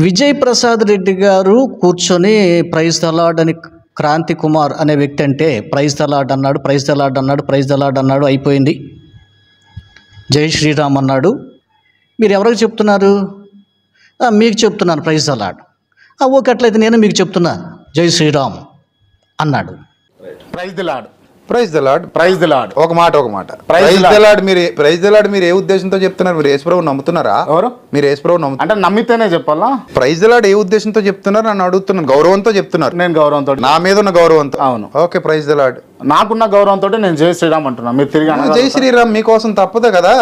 విజయ్ ప్రసాద్ రెడ్డి గారు కూర్చొని praise the lord అని క్రాంతి కుమార్ అనే వ్యక్తి అంటే ప్రైజ్ ద లార్డ్ అన్నాడు, ప్రైజ్ ద లార్డ్ అన్నాడు, ప్రైజ్ ద లార్డ్ అన్నాడు, అయిపోయింది. జై శ్రీరామ్ అన్నాడు. మీరు ఎవరికి చెప్తున్నారు? మీకు చెప్తున్నాను ప్రైజ్ ద లార్డ్. ఓకే, అట్లయితే నేను మీకు చెప్తున్నా జై శ్రీరామ్ అన్నాడు. Praise the lord, praise the lord, praise the lord. ఒక మాట ప్రైజ్ ద లార్డ్ మీరు ఏ ఉద్దేశంతో చెప్తున్నారు? మీరు యేసుప్రభువుని నమ్ముతున్నారా? ఎవరు? మీరు యేసుప్రభువుని నమ్ముతున్నారు అంటే నమ్మితేనే చెప్పాలా? ప్రైజ్ ద లార్డ్ ఏ ఉద్దేశంతో చెప్తున్నారు నన్ను అడుగుతున్నాను. గౌరవంతో చెప్తున్నారు. నేను గౌరవంతో, నా మీద ఉన్న గౌరవంతో. అవును. Okay, praise the lord. నాకున్న గౌరవంతో నేను జై శ్రీరామ్ అంటున్నా. మీరు తిరిగి జై శ్రీరామ్ మీకోసం తప్పదు కదా.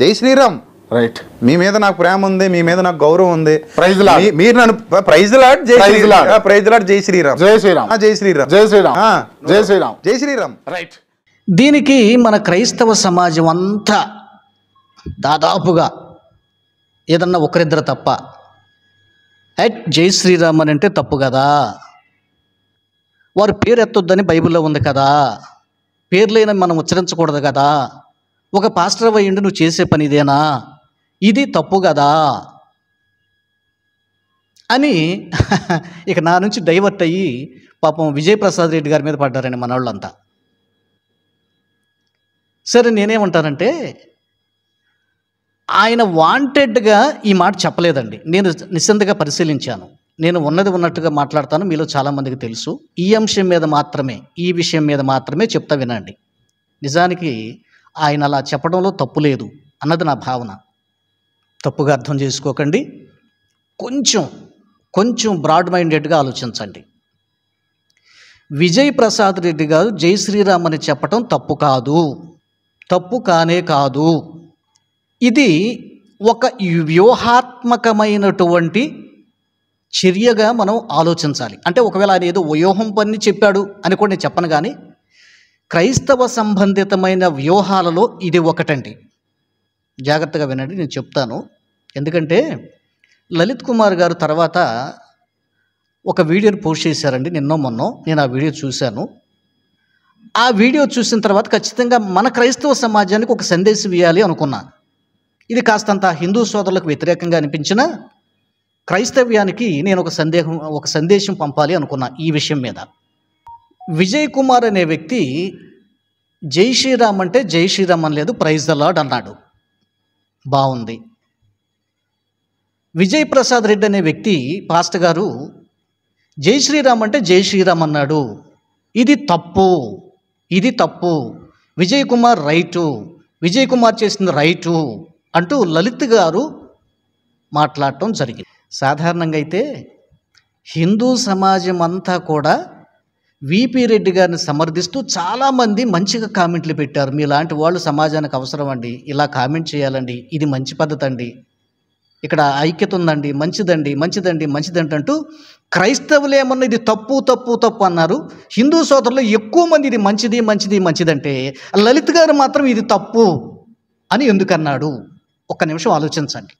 జై శ్రీరామ్. రైట్. మీ మీద నాకు ప్రేమ ఉంది, మీ మీద నాకు గౌరవం ఉంది. Praise the lord. మీరు నన్ను ప్రైజ్ ద లార్డ్, జై praise the lord, praise the lord, జై శ్రీరామ్, జై శ్రీరామ్, జై శ్రీరామ్, జై శ్రీరామ్, జై శ్రీరామ్, జై శ్రీరామ్. రైట్. దీనికి మన క్రైస్తవ సమాజం అంతా దాదాపుగా ఏదన్నా ఒకరిద్దరు తప్ప జై శ్రీరామ్ అని అంటే తప్పు కదా, వారు పేరు ఎత్తొద్దని బైబిల్లో ఉంది కదా, పేర్లైనా మనం ఉచ్చరించకూడదు కదా, ఒక పాస్టర్ అయ్యిండి నువ్వు చేసే పని ఇదేనా, ఇది తప్పు కదా అని ఇక నా నుంచి డైవర్ట్ అయ్యి పాపం విజయ్ ప్రసాద్ రెడ్డి గారి మీద పడ్డారండి మన వాళ్ళంతా. సరే, నేనేమంటానంటే ఆయన వాంటెడ్గా ఈ మాట చెప్పలేదండి. నేను నిశ్చింతగా పరిశీలించాను. నేను ఉన్నది ఉన్నట్టుగా మాట్లాడతాను, మీలో చాలామందికి తెలుసు. ఈ అంశం మీద మాత్రమే, ఈ విషయం మీద మాత్రమే చెప్తా వినండి. నిజానికి ఆయన అలా చెప్పడంలో తప్పు లేదు అన్నది నా భావన. తప్పుగా అర్థం చేసుకోకండి. కొంచెం బ్రాడ్ మైండెడ్గా ఆలోచించండి. విజయ్ ప్రసాద్ రెడ్డి గారు జై శ్రీరామ్ అని చెప్పటం తప్పు కాదు, తప్పు కానే కాదు. ఇది ఒక వ్యూహాత్మకమైనటువంటి చర్యగా మనం ఆలోచించాలి. అంటే ఒకవేళ ఆయన ఏదో వ్యూహం పని చెప్పాడు అని కూడా నేను చెప్పను, కానీ క్రైస్తవ సంబంధితమైన వ్యూహాలలో ఇది ఒకటండి. జాగ్రత్తగా వినండి, నేను చెప్తాను. ఎందుకంటే లలిత్ కుమార్ గారు తర్వాత ఒక వీడియోని పోస్ట్ చేశారండి, నిన్నో మొన్నో. నేను ఆ వీడియో చూశాను. ఆ వీడియో చూసిన తర్వాత ఖచ్చితంగా మన క్రైస్తవ సమాజానికి ఒక సందేశం ఇవ్వాలి అనుకున్నాను. ఇది కాస్తంత హిందూ సోదరులకు వ్యతిరేకంగా అనిపించినా క్రైస్తవ్యానికి నేను ఒక సందేశం పంపాలి అనుకున్నా ఈ విషయం మీద. విజయ్ కుమార్ అనే వ్యక్తి జై శ్రీరామ్ అంటే జై శ్రీరామ్ అని లేదు, ప్రైజ్ ద లార్డ్ అన్నాడు. బాగుంది. విజయ్ ప్రసాద్ రెడ్డి అనే వ్యక్తి పాస్టర్ గారు జై శ్రీరామ్ అంటే జై శ్రీరామ్ అన్నాడు. ఇది తప్పు, ఇది తప్పు, విజయ్ కుమార్ రైటు, విజయ్ కుమార్ చేసింది రైటు అంటూ లలిత్ గారు మాట్లాడటం జరిగింది. సాధారణంగా అయితే హిందూ సమాజం అంతా కూడా విపి రెడ్డి గారిని సమర్థిస్తూ చాలామంది మంచిగా కామెంట్లు పెట్టారు. మీలాంటి వాళ్ళు సమాజానికి అవసరం అండి, ఇలా కామెంట్ చేయాలండి, ఇది మంచి పద్ధతి అండి, ఇక్కడ ఐక్యత ఉందండి, మంచిదండి మంచిదండి మంచిదండి అంటూ క్రైస్తవులు ఏమన్నా ఇది తప్పు తప్పు తప్పు అన్నారు. హిందూ సోదరులు ఎక్కువ మంది ఇది మంచిది మంచిది మంచిదంటే లలిత్ గారు మాత్రం ఇది తప్పు అని ఎందుకన్నాడు? ఒక్క నిమిషం ఆలోచించండి.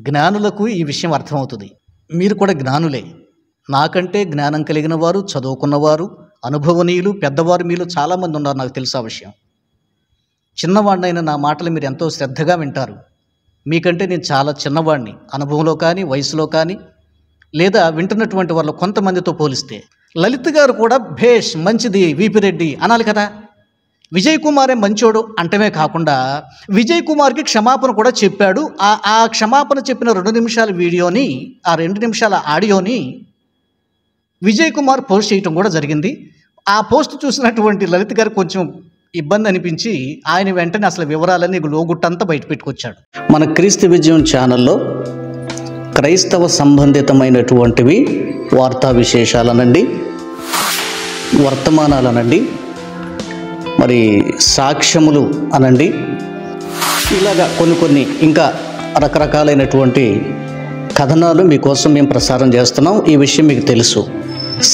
జ్ఞానులకు ఈ విషయం అర్థమవుతుంది. మీరు కూడా జ్ఞానులే, నాకంటే జ్ఞానం కలిగిన వారు, చదువుకున్నవారు, అనుభవనీయులు, పెద్దవారు మీలో చాలామంది ఉన్నారు, నాకు తెలుసు ఆ విషయం. చిన్నవాడినైనా నా మాటలు మీరు ఎంతో శ్రద్ధగా వింటారు. మీకంటే నేను చాలా చిన్నవాడిని, అనుభవంలో కానీ వయసులో కానీ, లేదా వింటున్నటువంటి వాళ్ళు కొంతమందితో పోలిస్తే. లలిత్ గారు కూడా భేష్ మంచిది విపి రెడ్డి అనాలి కదా. విజయ్ కుమారే మంచోడు అంటమే కాకుండా విజయ్ కుమార్కి క్షమాపణ కూడా చెప్పాడు. ఆ క్షమాపణ చెప్పిన 2 నిమిషాల వీడియోని, ఆ 2 నిమిషాల ఆడియోని విజయ్ కుమార్ పోస్ట్ చేయటం కూడా జరిగింది. ఆ పోస్ట్ చూసినటువంటి లలిత్ గారు కొంచెం ఇబ్బంది అనిపించి ఆయన వెంటనే అసలు వివరాలన్నీ లోగుట్టంతా బయట పెట్టుకొచ్చాడు. మన క్రీస్తు విజయం ఛానల్లో క్రైస్తవ సంబంధితమైనటువంటివి వార్తా విశేషాలనండి, వర్తమానాలనండి, మరి సాక్ష్యములు అనండి, ఇలాగా కొన్ని ఇంకా రకరకాలైనటువంటి కథనాలు మీకోసం మేము ప్రసారం చేస్తున్నాం. ఈ విషయం మీకు తెలుసు.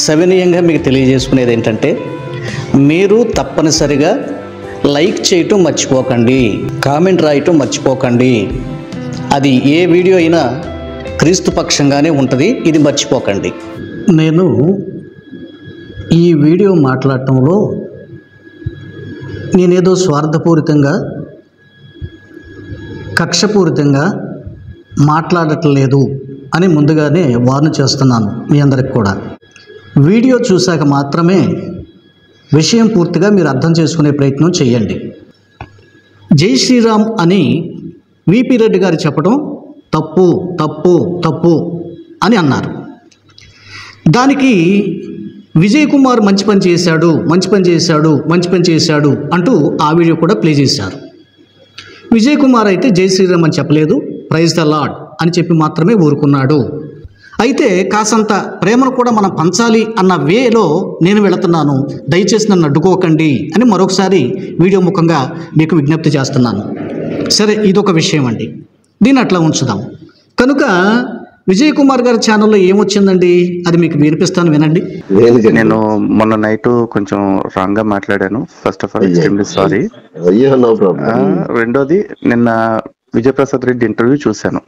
సవినయంగా మీకు తెలియజేసుకునేది ఏంటంటే, మీరు తప్పనిసరిగా లైక్ చేయటం మర్చిపోకండి, కామెంట్ రాయటం మర్చిపోకండి. అది ఏ వీడియో అయినా క్రీస్తు పక్షంగానే ఉంటుంది, ఇది మర్చిపోకండి. నేను ఈ వీడియో మాట్లాడటంలో నేనేదో స్వార్థపూరితంగా కక్షపూరితంగా మాట్లాడట్లేదు అని ముందుగానే వార్న్ చేస్తున్నాను మీ అందరికి కూడా. వీడియో చూశాక మాత్రమే విషయం పూర్తిగా మీరు అర్థం చేసుకునే ప్రయత్నం చేయండి. జై శ్రీరామ్ అని విపి రెడ్డి గారు చెప్పడం తప్పు తప్పు తప్పు అని అన్నారు. దానికి విజయ్ కుమార్ మంచి పని చేశాడు, మంచి పని చేశాడు, మంచి పని చేశాడు అంటూ ఆ వీడియో కూడా ప్లే చేశారు. విజయ్ కుమార్ అయితే జై శ్రీరామ్ అని చెప్పలేదు, ప్రైజ్ ద లార్డ్ అని చెప్పి మాత్రమే ఊరుకున్నాడు. అయితే కాసంత ప్రేమను కూడా మనం పంచాలి అన్న వేలో నేను వెళుతున్నాను, దయచేసి నన్ను అడ్డుకోకండి అని మరొకసారి వీడియో ముఖంగా మీకు విజ్ఞప్తి చేస్తున్నాను. సరే, ఇదొక విషయం అండి, దీన్ని అట్లా ఉంచుదాం. కనుక విజయ్ కుమార్ గారి ఛానల్లో ఏమొచ్చిందండి అది మీకు వినిపిస్తాను, వినండి. నేను మొన్న నైట్ కొంచెం రాంగ్ గా మాట్లాడాను. First of all extremely sorry. రెండోది, నిన్న విజయప్రసాద్ రెడ్డి ఇంటర్వ్యూ చూశాను.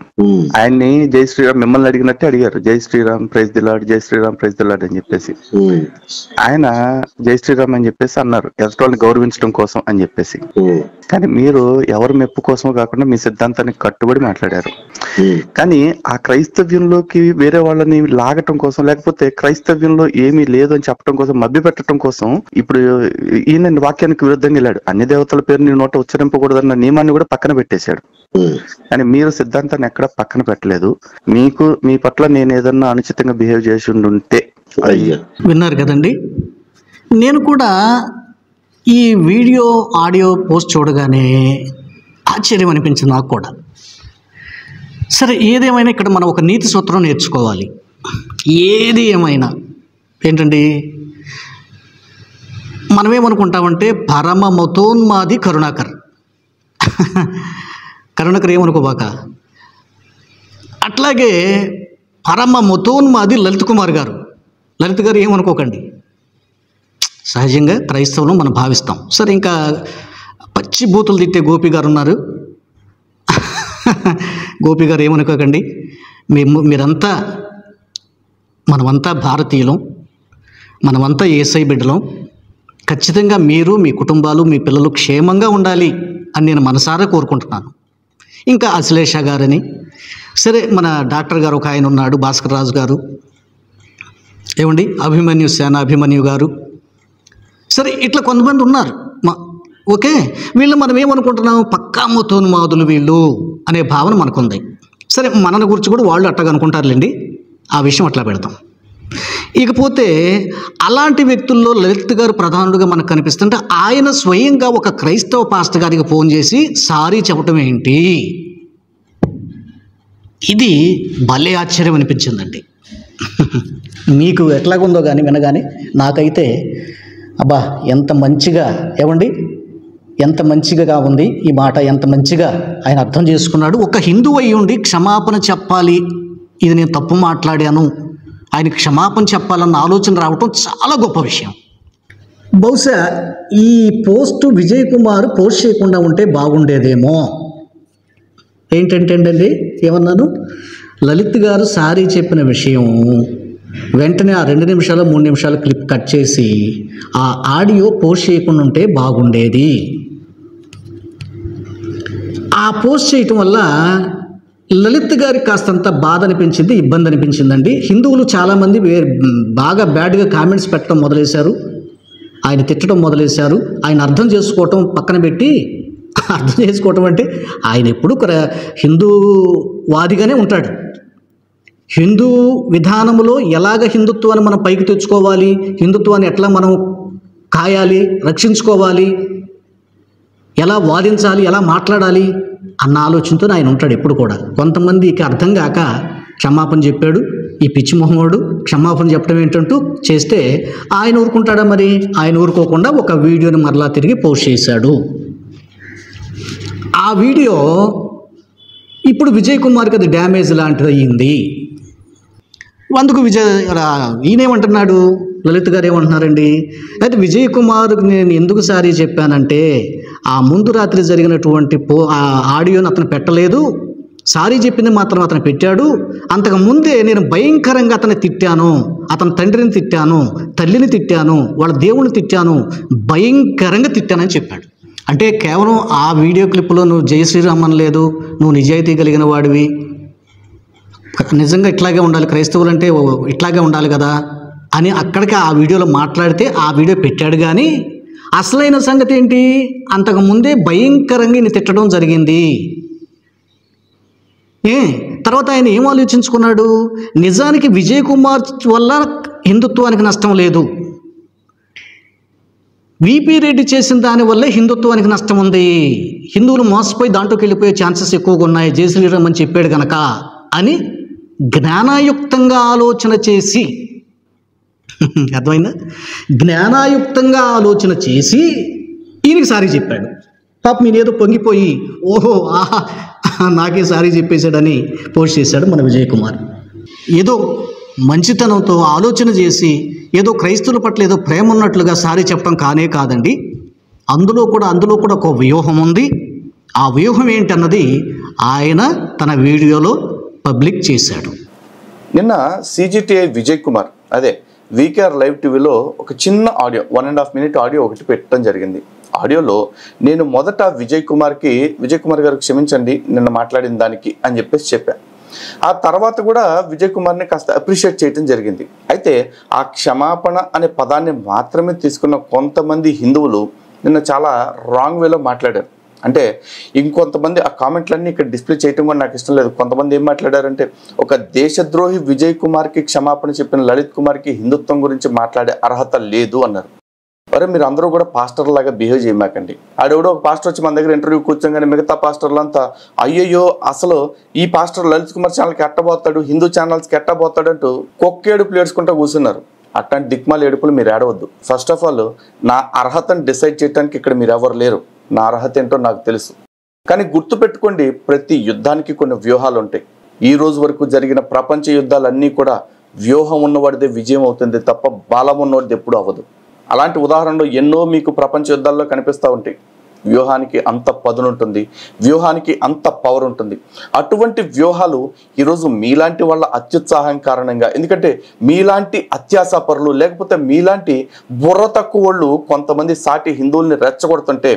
ఆయన్ని జై శ్రీరామ్ మిమ్మల్ని అడిగినట్టే అడిగారు, జై శ్రీరామ్ ప్రైజ్ ది లార్డ్, జై శ్రీరామ్ ప్రైజ్ ది లార్డ్ అని చెప్పేసి. ఆయన జై శ్రీరామ్ అని చెప్పేసి అన్నారు, ఎదుటోళ్ళని గౌరవించడం కోసం అని చెప్పేసి. కానీ మీరు ఎవరి మెప్పు కోసం కాకుండా మీ సిద్ధాంతానికి కట్టుబడి మాట్లాడారు. కానీ ఆ క్రైస్తవ్యంలోకి వేరే వాళ్ళని లాగటం కోసం, లేకపోతే క్రైస్తవ్యంలో ఏమీ లేదు అని చెప్పడం కోసం, మభ్య పెట్టడం కోసం ఇప్పుడు ఈయన వాక్యానికి విరుద్ధంగా వెళ్ళాడు. అన్ని దేవతల పేరు నీ నోట ఉచ్చరింపకూడదన్న నియమాన్ని కూడా పక్కన పెట్టేశాడు. కానీ మీరు సిద్ధాంతాన్ని ఎక్కడ పక్కన పెట్టలేదు. మీకు మీ పట్ల నేను ఏదన్నా అనుచితంగా బిహేవ్ చేసి ఉంటే విన్నారు కదండి. నేను కూడా ఈ వీడియో ఆడియో పోస్ట్ చూడగానే ఆశ్చర్యం అనిపించింది నాకు కూడా. సరే, ఏదేమైనా ఇక్కడ మనం ఒక నీతి సూత్రం నేర్చుకోవాలి. ఏది ఏమైనా ఏంటండి, మనమేమనుకుంటామంటే పరమ మతోన్మాది కరుణాకర్ ఏమనుకోబాక. అట్లాగే పరమ మతోన్మాది లలిత్ కుమార్ గారు, లలిత్ గారు ఏమనుకోకండి. సహజంగా క్రైస్తవులు మనం భావిస్తాం. సరే, ఇంకా పచ్చి బూతులు తిట్టే గోపి గారు ఉన్నారు. గోపి గారు ఏమనుకోకండి. మీరంతా మనమంతా భారతీయులం, మనమంతా యేసై బిడ్డలం. ఖచ్చితంగా మీరు, మీ కుటుంబాలు, మీ పిల్లలు క్షేమంగా ఉండాలి అని నేను మనసారా కోరుకుంటున్నాను. ఇంకా అశ్లేష గారని, సరే మన డాక్టర్ గారు ఒక ఆయన ఉన్నాడు, భాస్కర్ రాజు గారు, ఏమండి అభిమన్యు సేన అభిమన్యు గారు, సరే ఇట్లా కొంతమంది ఉన్నారు. ఓకే, వీళ్ళు మనం ఏమనుకుంటున్నాం, పక్కా మతోన్మాదులు వీళ్ళు అనే భావన మనకుంది. సరే, మనని గురించి కూడా వాళ్ళు అట్టగా అనుకుంటారులేండి, ఆ విషయం అట్లా పెడతాం. ఇకపోతే అలాంటి వ్యక్తుల్లో లలిత్ గారు ప్రధానుడిగా మనకు కనిపిస్తుంటే, ఆయన స్వయంగా ఒక క్రైస్తవ పాస్టర్ గారికి ఫోన్ చేసి సారీ చెప్పటం ఏంటి, ఇది భలే ఆశ్చర్యం అనిపించిందండి. మీకు ఎట్లాగుందో కానీ వినగానే నాకైతే అబ్బా ఎంత మంచిగా, ఏమండి ఎంత మంచిగా ఉంది ఈ మాట, ఎంత మంచిగా ఆయన అర్థం చేసుకున్నాడు. ఒక హిందువు అయి ఉండి క్షమాపణ చెప్పాలి, ఇది నేను తప్పు మాట్లాడాను, ఆయనకి క్షమాపణ చెప్పాలన్న ఆలోచన రావటం చాలా గొప్ప విషయం. బహుశా ఈ పోస్టు విజయ్ కుమార్ పోస్ట్ చేయకుండా ఉంటే బాగుండేదేమో. ఏంటంటేండి ఏమన్నాను, లలిత్ గారు సారీ చెప్పిన విషయం వెంటనే ఆ 2 నిమిషాలు 3 నిమిషాలు క్లిప్ కట్ చేసి ఆ ఆడియో పోస్ట్ చేయకుండా ఉంటే బాగుండేది. ఆ పోస్ట్ చేయటం వల్ల లలిత్ గారికి కాస్తంత బాధ అనిపించింది, ఇబ్బంది అనిపించిందండి. హిందువులు చాలామంది బాగా బ్యాడ్గా కామెంట్స్ పెట్టడం మొదలేశారు, ఆయన తిట్టడం మొదలేశారు. ఆయన అర్థం చేసుకోవటం పక్కన పెట్టి, అర్థం చేసుకోవటం అంటే ఆయన ఎప్పుడు హిందూవాదిగానే ఉంటాడు. హిందూ విధానములో ఎలాగ హిందుత్వాన్ని మనం పైకి తెచ్చుకోవాలి, హిందుత్వాన్ని ఎట్లా మనం కాయాలి, రక్షించుకోవాలి, ఎలా వాదించాలి, ఎలా మాట్లాడాలి అన్న ఆలోచనతో ఆయన ఉంటాడు ఎప్పుడు కూడా. కొంతమందికి అర్థం కాక క్షమాపణ చెప్పాడు, ఈ పిచ్చి మొహమ్మడు క్షమాపణ చెప్పడం ఏంటంటూ చేస్తే ఆయన ఊరుకుంటాడా? మరి ఆయన ఊరుకోకుండా ఒక వీడియోని మరలా తిరిగి పోస్ట్ చేశాడు. ఆ వీడియో ఇప్పుడు విజయ్ కుమార్కి అది డ్యామేజ్ లాంటిది అయ్యింది. అందుకు ఈయనేమంటున్నాడు, లలిత్ గారు ఏమంటున్నారండి, అయితే విజయ్ కుమార్కి నేను ఎందుకు సారీ చెప్పానంటే, ఆ ముందు రాత్రి జరిగినటువంటి ఆ ఆడియోని అతను పెట్టలేదు, సారీ చెప్పింది మాత్రం అతను పెట్టాడు. అంతకు ముందే నేను భయంకరంగా అతన్ని తిట్టాను, అతని తండ్రిని తిట్టాను, తల్లిని తిట్టాను, వాళ్ళ దేవుని తిట్టాను, భయంకరంగా తిట్టానని చెప్పాడు. అంటే కేవలం ఆ వీడియో క్లిప్లో నువ్వు జై శ్రీరామ్ అనలేదు, నువ్వు నిజాయితీ కలిగిన వాడివి, నిజంగా ఇట్లాగే ఉండాలి, క్రైస్తవులు అంటే ఇట్లాగే ఉండాలి కదా అని అక్కడికి ఆ వీడియోలో మాట్లాడితే ఆ వీడియో పెట్టాడు. కానీ అసలైన సంగతి ఏంటి, అంతకుముందే భయంకరంగా ఈయన తిట్టడం జరిగింది. తర్వాత ఆయన ఏం ఆలోచించుకున్నాడు, నిజానికి విజయ్ కుమార్ వల్ల హిందుత్వానికి నష్టం లేదు, విపి రెడ్డి చేసిన దానివల్లే హిందుత్వానికి నష్టం ఉంది, హిందువులు మోసపోయి దాంట్లోకి వెళ్ళిపోయే ఛాన్సెస్ ఎక్కువగా ఉన్నాయి జై శ్రీరామ్ అని చెప్పాడు కనుక అని జ్ఞానాయుక్తంగా ఆలోచన చేసి, అర్థమైందా, జ్ఞానాయుక్తంగా ఆలోచన చేసి ఈయనకి సారీ చెప్పాడు. పాపం ఈయన ఏదో పొంగిపోయి ఓహో ఆహా నాకే సారీ చెప్పేశాడని పోస్ట్ చేశాడు మన విజయ్ కుమార్. ఏదో మంచితనంతో ఆలోచన చేసి ఏదో క్రైస్తవుల పట్ల ఏదో ప్రేమ ఉన్నట్లుగా సారీ చెప్పడం కానే కాదండి. అందులో కూడా ఒక వ్యూహం ఉంది. ఆ వ్యూహం ఏంటన్నది ఆయన తన వీడియోలో పబ్లిక్ చేశాడు. నిన్న CGTI విజయ్ కుమార్ అదే VKR లైవ్ టీవీలో ఒక చిన్న ఆడియో 1.5 minute ఆడియో ఒకటి పెట్టడం జరిగింది. ఆడియోలో నేను మొదట విజయ్ కుమార్ గారు క్షమించండి నిన్న మాట్లాడిన దానికి అని చెప్పాను. ఆ తర్వాత కూడా విజయ్ కుమార్ని కాస్త అప్రిషియేట్ చేయడం జరిగింది. అయితే ఆ క్షమాపణ అనే పదాన్ని మాత్రమే తీసుకున్న కొంతమంది హిందువులు నిన్న చాలా రాంగ్ వేలో మాట్లాడారు. అంటే ఇంకొంతమంది ఆ కామెంట్లన్నీ ఇక్కడ డిస్ప్లే చేయడం కూడా నాకు ఇష్టం లేదు. కొంతమంది ఏం మాట్లాడారంటే, ఒక దేశద్రోహి విజయ్ కుమార్కి క్షమాపణ చెప్పిన లలిత్ కుమార్కి హిందుత్వం గురించి మాట్లాడే అర్హత లేదు అన్నారు. మరి మీరు అందరూ కూడా పాస్టర్ లాగా బిహేవ్ చేయమాకండి. ఆడెవడో ఒక పాస్టర్ వచ్చి మన దగ్గర ఇంటర్వ్యూ కూర్చోగానే మిగతా పాస్టర్లంతా అయ్యయ్యో అసలు ఈ పాస్టర్ లలిత్ కుమార్ ఛానల్కి ఎట్టబోతాడు, హిందూ ఛానల్స్కి ఎట్టబోతాడు అంటూ కొక్కేడుపులు ఏడ్చుకుంటూ కూర్చున్నారు. అట్లాంటి దిక్మాల ఏడుపులు మీరు ఏడవద్దు. ఫస్ట్ ఆఫ్ ఆల్ నా అర్హతను డిసైడ్ చేయడానికి ఇక్కడ మీరు ఎవరు లేరు. నా అర్హత ఏంటో నాకు తెలుసు. కానీ గుర్తుపెట్టుకోండి, ప్రతి యుద్ధానికి కొన్ని వ్యూహాలు ఉంటాయి. ఈ రోజు వరకు జరిగిన ప్రపంచ యుద్ధాలన్నీ కూడా వ్యూహం ఉన్నవాడిదే విజయం అవుతుంది తప్ప బలం ఉన్నవాడిది ఎప్పుడు అవ్వదు. అలాంటి ఉదాహరణలు ఎన్నో మీకు ప్రపంచ యుద్ధాల్లో కనిపిస్తూ ఉంటాయి. వ్యూహానికి అంత పదునుంటుంది, వ్యూహానికి అంత పవర్ ఉంటుంది. అటువంటి వ్యూహాలు ఈరోజు మీలాంటి వాళ్ళ అత్యుత్సాహం కారణంగా, ఎందుకంటే మీలాంటి అత్యాశాపరులు లేకపోతే మీలాంటి బుర్ర తక్కువ వాళ్ళు కొంతమంది సాటి హిందువుల్ని రెచ్చగొడుతుంటే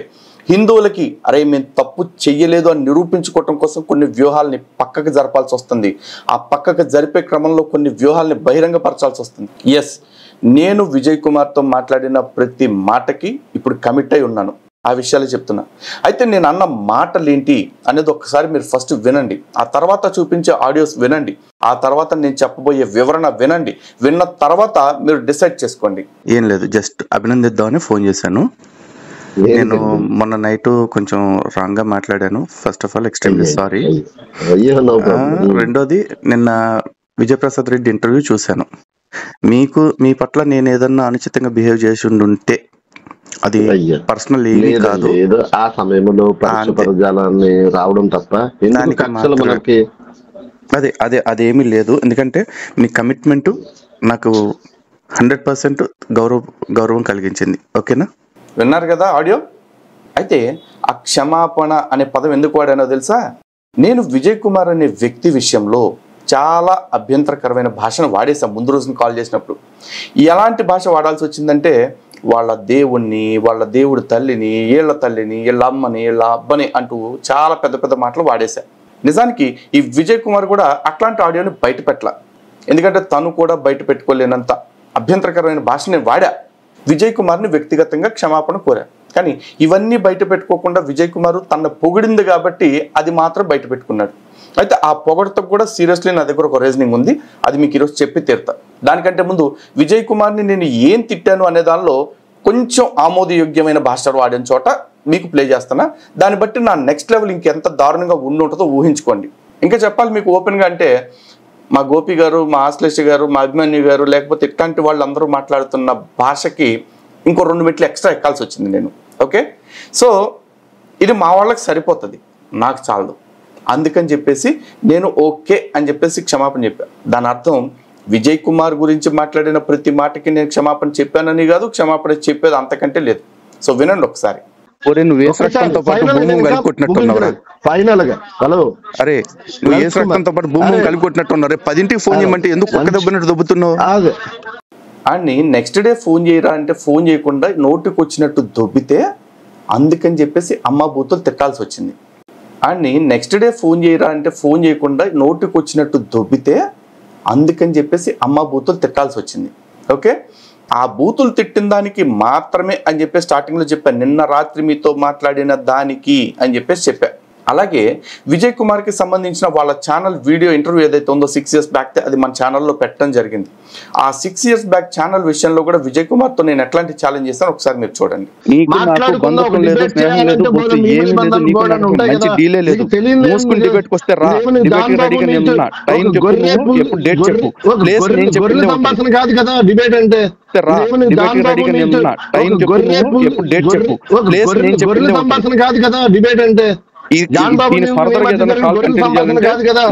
హిందువులకి అరే మేము తప్పు చెయ్యలేదు అని నిరూపించుకోవటం కోసం కొన్ని వ్యూహాలని పక్కకు జరపాల్సి వస్తుంది. ఆ పక్కకు జరిపే క్రమంలో కొన్ని వ్యూహాలని బహిరంగపరచాల్సి వస్తుంది. ఎస్, నేను విజయ్ కుమార్తో మాట్లాడిన ప్రతి మాటకి ఇప్పుడు కమిట్ అయి ఉన్నాను. ఆ విషయాలు చెప్తున్నా. అయితే నేను అన్న మాటలు ఏంటి అనేది ఒకసారి మీరు ఫస్ట్ వినండి. ఆ తర్వాత చూపించే ఆడియోస్ వినండి. ఆ తర్వాత నేను చెప్పబోయే వివరణ వినండి. విన్న తర్వాత మీరు డిసైడ్ చేసుకోండి. ఏం లేదు, జస్ట్ అభినందిద్దామని ఫోన్ చేశాను. నేను మొన్న నైట్ కొంచెం రాంగ్ గా మాట్లాడాను. First of all extremely sorry. రెండోది, నిన్న విజయప్రసాద్ రెడ్డి ఇంటర్వ్యూ చూశాను. మీ పట్ల నేను ఏదన్నా అనుచితంగా బిహేవ్ చేసి ఉంటే అది పర్సనల్ ఏమీ కాదు. ఆ సమయంలో పరజాలాన్ని రావడం తప్ప అదేమీ లేదు. ఎందుకంటే మీ కమిట్మెంట్ నాకు 100% గౌరవం కలిగించింది. ఓకేనా? విన్నారు కదా ఆడియో. అయితే ఆ క్షమాపణ అనే పదం ఎందుకు వాడానో తెలుసా? నేను విజయ్ కుమార్ అనే వ్యక్తి విషయంలో చాలా అభ్యంతరకరమైన భాషను వాడేశాను ముందు రోజున కాల్ చేసినప్పుడు. ఎలాంటి భాష వాడాల్సి వచ్చిందంటే, వాళ్ళ దేవుణ్ణి, వాళ్ళ దేవుడి తల్లిని, వీళ్ళ తల్లిని, వీళ్ళ అమ్మని, వీళ్ళ అబ్బని అంటూ చాలా పెద్ద పెద్ద మాటలు వాడేశా. నిజానికి ఈ విజయ్ కుమార్ కూడా అట్లాంటి ఆడియోని బయట పెట్టాల. ఎందుకంటే తను కూడా బయట పెట్టుకోలేనంత అభ్యంతరకరమైన భాష నేను వాడా. విజయ్ కుమార్ని వ్యక్తిగతంగా క్షమాపణ కోరా. కానీ ఇవన్నీ బయట పెట్టుకోకుండా విజయ్ కుమార్ తన పొగిడింది కాబట్టి అది మాత్రం బయట పెట్టుకున్నాడు. అయితే ఆ పొగడతో కూడా సీరియస్లీ నా దగ్గర ఒక రీజనింగ్ ఉంది. అది మీకు ఈరోజు చెప్పి తీరుతా. దానికంటే ముందు విజయ్ కుమార్ని నేను ఏం తిట్టాను అనే దానిలో కొంచెం ఆమోదయోగ్యమైన భాష వాడిన చోట మీకు ప్లే చేస్తున్నా. దాన్ని బట్టి నా నెక్స్ట్ లెవెల్ ఇంకెంత దారుణంగా ఉంటుందో ఊహించుకోండి. ఇంకా చెప్పాలి మీకు ఓపెన్గా అంటే, మా గోపి గారు, మా ఆశ్లేష గారు, మా అభిమన్యు గారు, లేకపోతే ఇట్లాంటి వాళ్ళందరూ మాట్లాడుతున్న భాషకి ఇంకో 2 మెట్లు ఎక్స్ట్రా ఎక్కాల్సి వచ్చింది నేను. ఓకే, సో ఇది మా వాళ్ళకి సరిపోతుంది, నాకు చాలదు. అందుకని చెప్పేసి నేను ఓకే అని చెప్పేసి క్షమాపణ చెప్పాను. దాని అర్థం విజయ్ కుమార్ గురించి మాట్లాడిన ప్రతి మాటకి నేను క్షమాపణ చెప్పానని కాదు, క్షమాపణ చెప్పేది అంతకంటే లేదు. సో వినండి ఒకసారి. నువ్వు ఏ రక్తంతో పాటు భూమి కలిపొట్టినట్టున్నావురా? అరే నువ్వు ఏ రక్తంతో పాటు భూమి కలిపొట్టినట్టున్నావు. 10ంటికి ఫోన్ చేయమంటే ఎందుకు ఒక్క దెబ్బనట్టు దొబ్బుతున్నావు? అని నెక్స్ట్ డే ఫోన్ చేయరా అంటే ఫోన్ చేయకుండా నోటికి వచ్చినట్టు దొబ్బితే అందుకని చెప్పేసి అమ్మ బూతులు తిట్టాల్సి వచ్చింది. ఆయన్ని నెక్స్ట్ డే ఫోన్ చేయరా అంటే ఫోన్ చేయకుండా నోటికి వచ్చినట్టు దొబ్బితే అందుకని చెప్పేసి అమ్మ బూతులు తిట్టాల్సి వచ్చింది. ఓకే, ఆ బూతులు తిట్టిన దానికి మాత్రమే అని చెప్పి స్టార్టింగ్లో చెప్పాను, నిన్న రాత్రి మీతో మాట్లాడిన దానికి అని చెప్పేసి చెప్పా. అలాగే విజయ్ కుమార్కి సంబంధించిన వాళ్ళ ఛానల్ వీడియో ఇంటర్వ్యూ ఏదైతే ఉందో 6 years బ్యాక్ అది మన ఛానల్లో పెట్టడం జరిగింది. ఆ 6 years బ్యాక్ ఛానల్ విషయంలో కూడా విజయ్ కుమార్తో నేను ఎట్లాంటి ఛాలెంజ్ చేస్తాను ఒకసారి మీరు చూడండి.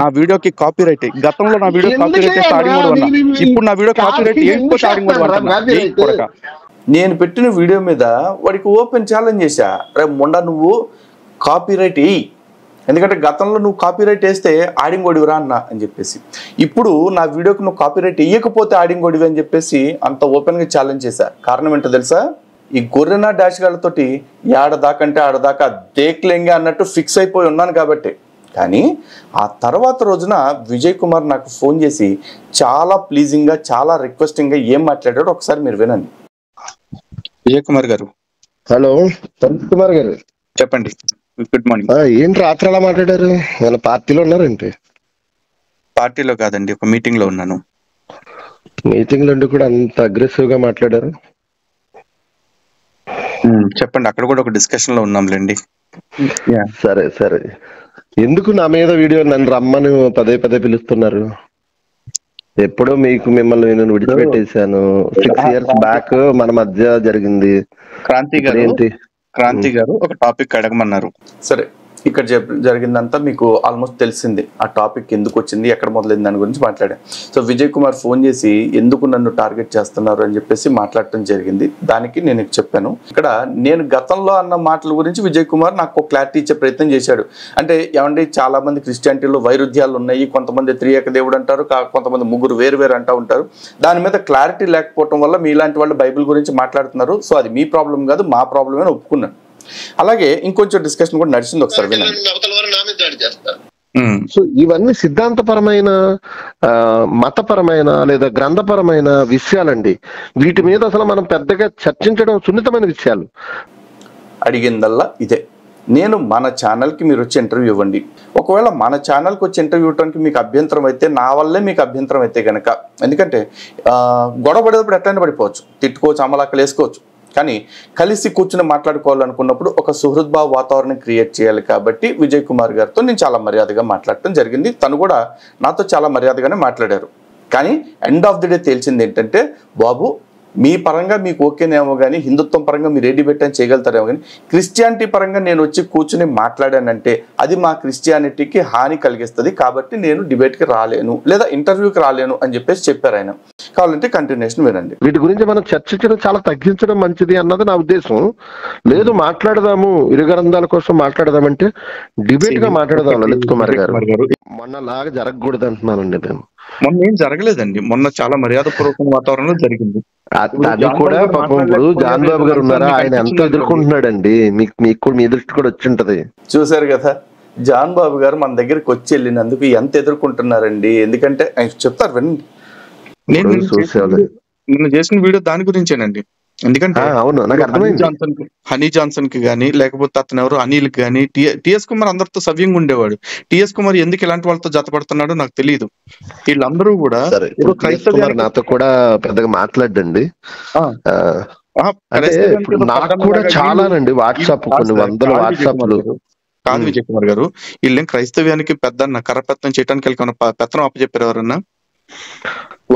నా వీడియోకి కాపీ రైట్, గతంలో నా వీడియో కాపీ రైట్ స్టార్టింగ్ కూడా ఉన్నా, ఇప్పుడు నా వీడియో కాపీ రైట్ స్టార్టింగ్ కూడా. నేను పెట్టిన వీడియో మీద వాడికి ఓపెన్ ఛాలెంజ్ చేశా, రేపు మొండా నువ్వు కాపీ రైట్ వేయి, ఎందుకంటే గతంలో నువ్వు కాపీ రైట్ వేస్తే ఆడింగోడివిరా అన్న అని చెప్పేసి, ఇప్పుడు నా వీడియోకి నువ్వు కాపీ రైట్ వేయకపోతే ఆడింగోడివి అని చెప్పేసి అంత ఓపెన్గా ఛాలెంజ్ చేశా. కారణం ఏంటో తెలుసా, ఈ గొర్రెనా డాష్ గాళ్ళతోటి ఆడదాకంటే ఆడదాకా దేక్లేంగా అన్నట్టు ఫిక్స్ అయిపోయి ఉన్నాను కాబట్టి. కానీ ఆ తర్వాత రోజున విజయ్ కుమార్ నాకు ఫోన్ చేసి చాలా ప్లీజింగ్గా చాలా రిక్వెస్టింగ్గా ఏం మాట్లాడాడో ఒకసారి మీరు వినండి. విజయ్ కుమార్ గారు, హలో కుమార్ గారు చెప్పండి. Good morning. ఏంటి రాత్రి అలా మాట్లాడారు? వాళ్ళ పార్టీలో ఉన్నారేంటి? పార్టీలో కాదండి, ఒక మీటింగ్ లో ఉన్నాను. మీటింగ్ లో కూడా అంత అగ్రెసివ్ గా మాట్లాడారు? చెప్పండి, అక్కడ కూడా ఒక డిస్కషన్ లో ఉన్నాంలేండి. సరే సరే, ఎందుకు నా మీద వీడియో నన్ను రమ్మని పదే పదే పిలుస్తున్నారు? ఎప్పుడో మిమ్మల్ని నేను విడిచిపెట్టేశాను. 6 years బ్యాక్ మన మధ్య జరిగింది. క్రాంతి గారు ఒక టాపిక్ అడగమన్నారు. సరే, ఇక్కడ జరిగిందంతా మీకు ఆల్మోస్ట్ తెలిసింది. ఆ టాపిక్ ఎందుకు వచ్చింది, ఎక్కడ మొదలైంది దాని గురించి మాట్లాడాం. సో విజయ్ కుమార్ ఫోన్ చేసి ఎందుకు నన్ను టార్గెట్ చేస్తున్నారు అని చెప్పేసి మాట్లాడటం జరిగింది. దానికి నేను చెప్పాను. ఇక్కడ నేను గతంలో అన్న మాటల గురించి విజయ్ కుమార్ నాకు క్లారిటీ ఇచ్చే ప్రయత్నం చేశాడు. అంటే ఏమంటే చాలా మంది క్రిస్టియానిటీలో వైరుధ్యాలు ఉన్నాయి, కొంతమంది త్రియేక దేవుడు అంటారు, కొంతమంది ముగ్గురు వేరు వేరు అంటూ ఉంటారు. దాని మీద క్లారిటీ లేకపోవడం వల్ల మీలాంటి వాళ్ళు బైబిల్ గురించి మాట్లాడుతున్నారు. సో అది మీ ప్రాబ్లం కాదు, మా ప్రాబ్లమే అని ఒప్పుకున్నాను. అలాగే ఇంకొంచెం డిస్కషన్ కూడా నడిచింది, ఒకసారి వినండి. సో ఇవన్నీ సిద్ధాంతపరమైన, మతపరమైన లేదా గ్రంథపరమైన విషయాలండి. వీటి మీద అసలు మనం పెద్దగా చర్చించడం సున్నితమైన విషయాలు. అడిగిందల్లా ఇదే, నేను మన ఛానల్కి మీరు వచ్చి ఇంటర్వ్యూ ఇవ్వండి. ఒకవేళ మన ఛానల్కి వచ్చి ఇంటర్వ్యూ ఇవ్వడానికి మీకు అభ్యంతరం అయితే, నా వల్లే మీకు అభ్యంతరం అయితే కనుక, ఎందుకంటే గొడవ పడేటప్పుడు ఎట్లయినా పడిపోవచ్చు, తిట్టుకోవచ్చు, అమలాకలు వేసుకోవచ్చు. కానీ కలిసి కూర్చుని మాట్లాడుకోవాలనుకున్నప్పుడు ఒక సుహృద్భావ వాతావరణం క్రియేట్ చేయాలి. కాబట్టి విజయ్ కుమార్ గారితో నేను చాలా మర్యాదగా మాట్లాడటం జరిగింది. తను కూడా నాతో చాలా మర్యాదగానే మాట్లాడారు. కానీ ఎండ్ ఆఫ్ ది డే తేల్చింది ఏంటంటే, బాబు మీ పరంగా మీకు ఓకేనేమో కానీ, హిందుత్వం పరంగా మీరు రెడీ పెట్టని చేయగలుగుతారేమో కానీ, క్రిస్టియానిటీ పరంగా నేను వచ్చి కూర్చుని మాట్లాడానంటే అది మా క్రిస్టియానిటీకి హాని కలిగిస్తుంది. కాబట్టి నేను డిబేట్కి రాలేను లేదా ఇంటర్వ్యూకి రాలేను అని చెప్పేసి చెప్పారు ఆయన. కావాలంటే కంటిన్యూషన్ వినండి. వీటి గురించి మనం చర్చించడం చాలా తగ్గించడం మంచిది అన్నది నా ఉద్దేశం. లేదు మాట్లాడదాము, ఇరు గ్రంథాల కోసం మాట్లాడదామంటే డిబేట్ గా మాట్లాడదాం. లలిత్ కుమార్ గారు, మొన్నలాగా జరగకూడదు అంటున్నానండి నేను. మొన్న ఏం జరగలేదండి, మొన్న చాలా మర్యాదపూర్వక వాతావరణంలో జరిగింది. అది కూడా పాపం ఇప్పుడు జాన్ బాబు గారు ఉన్నారా, ఆయన ఎంత ఎదుర్కొంటున్నాడండి, మీకు కూడా మీ దృష్టి కూడా వచ్చి ఉంటది. చూసారు కదా, జాన్ బాబు గారు మన దగ్గరికి వచ్చి వెళ్ళినందుకు ఎంత ఎదుర్కొంటున్నారండి. ఎందుకంటే ఆయన చెప్తారు వినండి. నేను చేసిన వీడియో దాని గురించేనండి. ఎందుకంటే అవును, నాకు అర్థమైంది. హనీ జాన్సన్ కి గానీ, లేకపోతే అతను ఎవరు అనిల్ కి గానీ, టిఎస్ కుమార్ అందరితో సవ్యంగా ఉండేవాడు. టిఎస్ కుమార్ ఎందుకు ఇలాంటి వాళ్ళతో జతపడుతున్నాడో నాకు తెలియదు. వీళ్ళందరూ కూడా నాతో కూడా పెద్దగా మాట్లాడండి. నాకు కూడా చాలానండి వాట్సాప్, కొన్ని వందల వాట్సాప్లు. కాదు విజయ్ కుమార్ గారు, వీళ్ళేం క్రైస్తవ్యానికి పెద్ద కరపెత్తం చేయడానికి వెళ్ళి పెత్తనం అప్పచెప్పారు ఎవరన్నా?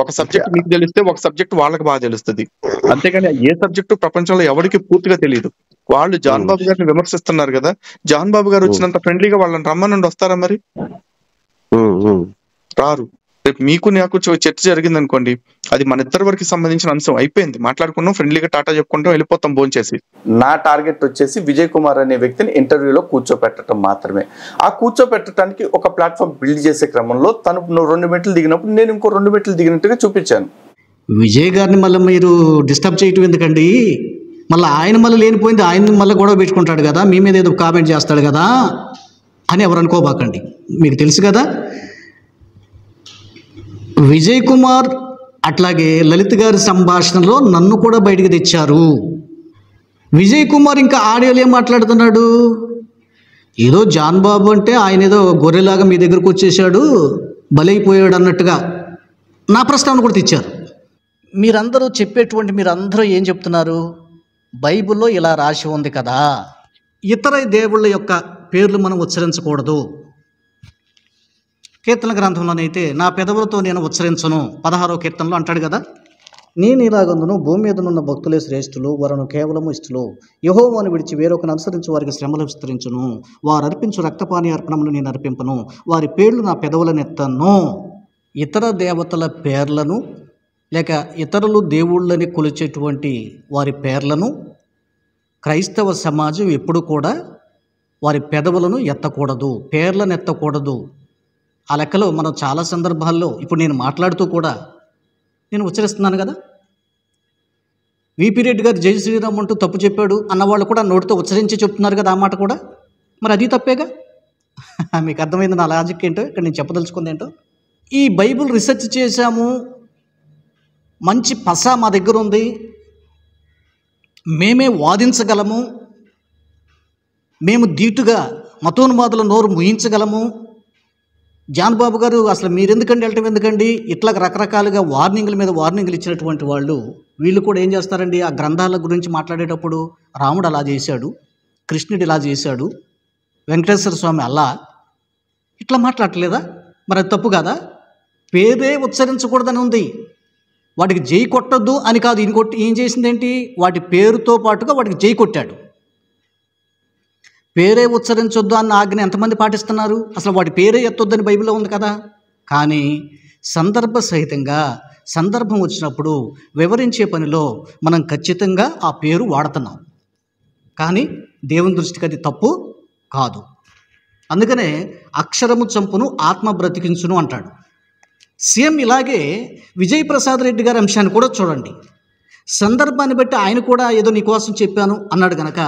ఒక సబ్జెక్ట్ మీకు తెలిస్తే ఒక సబ్జెక్ట్ వాళ్ళకి బాగా తెలుస్తుంది. అంతేగాని ఏ సబ్జెక్టు ప్రపంచంలో ఎవరికి పూర్తిగా తెలియదు. వాళ్ళు జాన్ బాబు గారిని విమర్శిస్తున్నారు కదా, జాన్ బాబు గారు వచ్చినంత ఫ్రెండ్లీగా వాళ్ళని రమ్మనండి, వస్తారా? మరి రారు. రేపు మీకు నాకు చర్చ జరిగింది అనుకోండి, అది మన ఇద్దరి వరకు సంబంధించిన అంశం, అయిపోయింది, మాట్లాడుకున్నాం, ఫ్రెండ్లీగా టాటా చెప్పుకుంటాం, వెళ్ళిపోతాం భోంచేసి. నా టార్గెట్ వచ్చేసి విజయ్ కుమార్ అనే వ్యక్తిని ఇంటర్వ్యూలో కూర్చోపెట్టడం మాత్రమే. ఆ కూర్చోపెట్టడానికి ఒక ప్లాట్ఫామ్ బిల్డ్ చేసే క్రమంలో తను 2 మెట్లు దిగినప్పుడు నేను ఇంకో 2 మెట్లు దిగినట్టుగా చూపించాను. విజయ్ గారిని మళ్ళీ మీరు డిస్టర్బ్ చేయటం ఎందుకండి? మళ్ళీ ఆయన మళ్ళీ లేనిపోయింది ఆయన మళ్ళీ గొడవ పెట్టుకుంటాడు కదా, మీ మీద ఏదో కామెంట్ చేస్తాడు కదా, అని ఎవరు అనుకోబాకండి. మీకు తెలుసు కదా, విజయ్ కుమార్ అట్లాగే లలిత్ గారి సంభాషణలో నన్ను కూడా బయటికి తెచ్చారు. విజయ్ కుమార్ ఇంకా ఆడియోలో ఏం మాట్లాడుతున్నాడు, ఏదో జాన్ బాబు అంటే ఆయన ఏదో గొర్రెలాగా మీ దగ్గరకు వచ్చేసాడు, బలైపోయాడు అన్నట్టుగా నా ప్రస్తావన కూడా తెచ్చారు. మీరందరూ ఏం చెప్తున్నారు, బైబిల్లో ఇలా రాసి ఉంది కదా, ఇతర దేవుళ్ళ యొక్క పేర్లు మనం ఉచ్చరించకూడదు. కీర్తన గ్రంథంలోనైతే నా పెదవులతో నేను ఉచ్చరించను 16వ కీర్తనలో అంటాడు కదా, నేను ఇలాగందును భూమి మీద ఉన్న భక్తులే శ్రేష్ఠులు, వారును కేవలము ఇష్టలు, యెహోవాను విడిచి వేరొకను అనుసరించి వారికి శ్రమలు విస్తరించును, వారు అర్పించు రక్తపాని అర్పణమును నేను అర్పింపను, వారి పేర్లు నా పెదవులనెత్తను. ఇతర దేవతల పేర్లను లేక ఇతరులు దేవుళ్ళని కొలిచేటువంటి వారి పేర్లను క్రైస్తవ సమాజం ఎప్పుడు కూడా వారి పెదవులను ఎత్తకూడదు, పేర్లను ఎత్తకూడదు. ఆ లెక్కలో మనం చాలా సందర్భాల్లో ఇప్పుడు నేను మాట్లాడుతూ కూడా నేను ఉచ్చరిస్తున్నాను కదా, విపి రెడ్డి గారు జై శ్రీరామ్ అంటూ తప్పు చెప్పాడు అన్నవాళ్ళు కూడా నోటితో ఉచ్చరించి చెప్తున్నారు కదా, ఆ మాట కూడా మరి అది తప్పేగా. మీకు అర్థమైంది నా లాజిక్ ఏంటో, ఇక్కడ నేను చెప్పదలుచుకుంది ఏంటో. ఈ బైబిల్ రీసెర్చ్ చేశాము, మంచి పస మా దగ్గర ఉంది, మేమే వాదించగలము, మేము ధీటుగా మతోన్మాదుల నోరు ముయించగలము. జాన్ బాబు గారు అసలు మీరెందుకండి వెళ్ళటం ఎందుకండి, ఇట్లా రకరకాలుగా వార్నింగ్ల మీద వార్నింగ్లు ఇచ్చినటువంటి వాళ్ళు వీళ్ళు కూడా ఏం చేస్తారండి, ఆ గ్రంథాల గురించి మాట్లాడేటప్పుడు రాముడు అలా చేశాడు, కృష్ణుడు ఇలా చేశాడు, వెంకటేశ్వర స్వామి అలా ఇట్లా మాట్లాడలేదా, మరి అది తప్పు కాదా? పేరే ఉచ్చరించకూడదని ఉంది, వాటికి జై కొట్టద్దు అని కాదు. ఇంకొట్టి ఏం చేసిందేంటి, వాటి పేరుతో పాటుగా వాటికి జై కొట్టాడు. పేరే ఉచ్చరించొద్దు అన్న ఆజ్ఞ ఎంతమంది పాటిస్తున్నారు? అసలు వాటి పేరే ఎత్తొద్దని బైబిల్లో ఉంది కదా. కానీ సందర్భ సహితంగా సందర్భం వచ్చినప్పుడు వివరించే పనిలో మనం ఖచ్చితంగా ఆ పేరు వాడుతున్నాం, కానీ దేవుని దృష్టికి అది తప్పు కాదు. అందుకనే అక్షరము చంపును ఆత్మ బ్రతికించును అంటాడు. సేమ్ ఇలాగే విజయ్ ప్రసాద్ రెడ్డి గారి అంశాన్ని కూడా చూడండి. సందర్భాన్ని బట్టి ఆయన కూడా ఏదో నీకోసం చెప్పాను అన్నాడు కనుక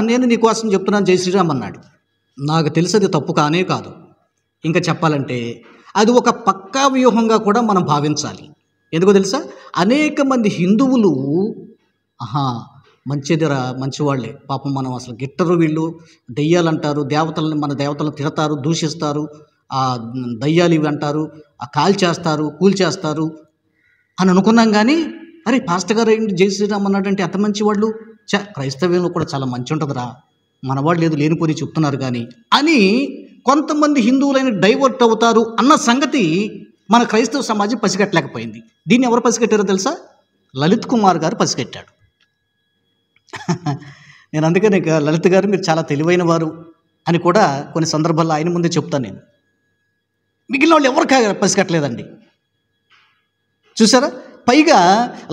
నేను నీకోసం చెప్తున్నాను జై శ్రీరామ్ అన్నాడు. నాకు తెలిసి అది తప్పు కానే కాదు. ఇంకా చెప్పాలంటే అది ఒక పక్కా వ్యూహంగా కూడా మనం భావించాలి. ఎందుకో తెలుసా, అనేక మంది హిందువులు మంచిదిరా, మంచివాళ్లే, పాపం మనం అసలు గిట్టరు, వీళ్ళు దెయ్యాలు అంటారు, మన దేవతలను తిడతారు, దూషిస్తారు, ఆ దయ్యాలు ఇవి అంటారు, ఆ కాల్చేస్తారు, కూల్చేస్తారు అని అనుకున్నాం. కానీ అరే పాస్టర్ గారు ఏంటి జై శ్రీరామ్ అన్నాడంటే ఎంత మంచివాళ్ళు, క్రైస్తవ్యంలో కూడా చాలా మంచి ఉంటుందిరా, మనవాళ్ళు లేదు లేనిపోని చెప్తున్నారు కానీ అని కొంతమంది హిందువులైన డైవర్ట్ అవుతారు అన్న సంగతి మన క్రైస్తవ సమాజం పసిగట్టలేకపోయింది. దీన్ని ఎవరు పసిగట్టారో తెలుసా, లలిత్ కుమార్ గారు పసిగట్టాడు. నేను అందుకని లలిత్ గారు మీరు చాలా తెలివైన వారు అని కూడా కొన్ని సందర్భాల్లో ఆయన ముందే చెప్తాను. నేను మిగిలిన వాళ్ళు ఎవరు పసిగట్టలేదండి. చూసారా, పైగా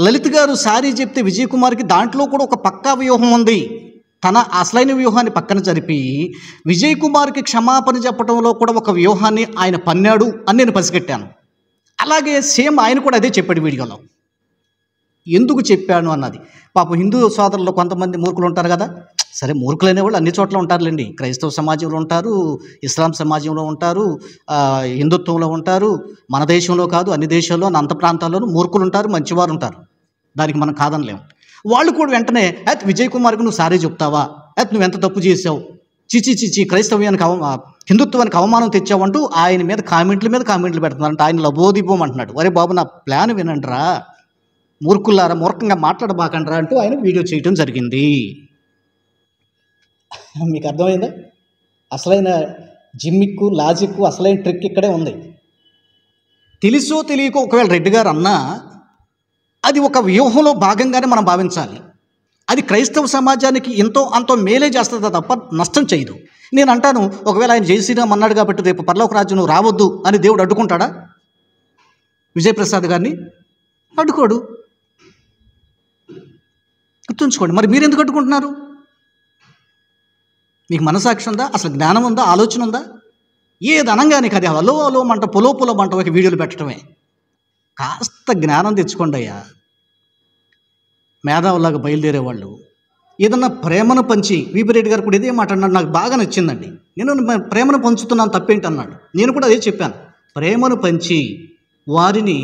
లలిత్ గారు సారీ చెప్తే విజయ్ కుమార్కి దాంట్లో కూడా ఒక పక్కా వ్యూహం ఉంది. తన అసలైన వ్యూహాన్ని పక్కన జరిపి విజయ్ కుమార్కి క్షమాపణ చెప్పడంలో కూడా ఒక వ్యూహాన్ని ఆయన పన్నాడు అని నేను పసిగట్టాను. అలాగే సేమ్ ఆయన కూడా అదే చెప్పాడు వీడియోలో. ఎందుకు చెప్పాను అన్నది, పాపం హిందూ సోదరులు కొంతమంది మూర్ఖులు ఉంటారు కదా. సరే, మూర్ఖులైన వాళ్ళు అన్ని చోట్ల ఉంటారులేండి. క్రైస్తవ సమాజంలో ఉంటారు, ఇస్లాం సమాజంలో ఉంటారు, హిందుత్వంలో ఉంటారు. మన దేశంలో కాదు, అన్ని దేశాల్లో అంత ప్రాంతాల్లోనూ మూర్ఖులు ఉంటారు, మంచివారు ఉంటారు. దానికి మనం కాదనలేము. వాళ్ళు కూడా వెంటనే విజయ్ కుమార్కి నువ్వు సారీ చెప్తావా, నువ్వు ఎంత తప్పు చేసావు, చిచి క్రైస్తవ్యానికి హిందుత్వానికి అవమానం తెచ్చావంటూ ఆయన మీద కామెంట్లు పెడుతున్నారంట. ఆయన లబోదీపం అంటున్నాడు. అరే బాబు, నా ప్లాన్ వినండిరా, మూర్ఖులారా, మూర్ఖంగా మాట్లాడబాకండ్రా అంటూ ఆయన వీడియో చేయటం జరిగింది. మీకు అర్థమైందా? అసలైన జిమ్మిక్కు, లాజిక్కు, అసలైన ట్రిక్ ఇక్కడే ఉంది. తెలుసో తెలియకో ఒకవేళ రెడ్డి గారు అన్నా అది ఒక వ్యూహంలో భాగంగానే మనం భావించాలి. అది క్రైస్తవ సమాజానికి ఎంతో అంతో మేలే చేస్తుందా తప్ప నష్టం చేయదు. నేను అంటాను, ఒకవేళ ఆయన జై శ్రీరామ్ అన్నాడు కాబట్టి రేపు పరలోక రాజ్యం నువ్వు రావద్దు అని దేవుడు అడ్డుకుంటాడా విజయప్రసాద్ గారిని? అడ్డుకోడు. గుర్తుంచుకోండి. మరి మీరు ఎందుకు అడ్డుకుంటున్నారు? మీకు మనసాక్షి ఉందా? అసలు జ్ఞానం ఉందా? ఆలోచన ఉందా? ఏది అనగానే అది అలో మంట పొలో మంట ఒక వీడియోలు పెట్టడమే. కాస్త జ్ఞానం తెచ్చుకోండి అయ్యా. మేధావులాగా బయలుదేరేవాళ్ళు ఏదన్నా ప్రేమను పంచి వీపీ రెడ్డి గారు కూడా ఇదే మాట అన్నాడు, నాకు బాగా నచ్చిందండి. నేను ప్రేమను పంచుతున్నాను తప్పేంటి అన్నాడు. నేను కూడా అదే చెప్పాను, ప్రేమను పంచి వారిని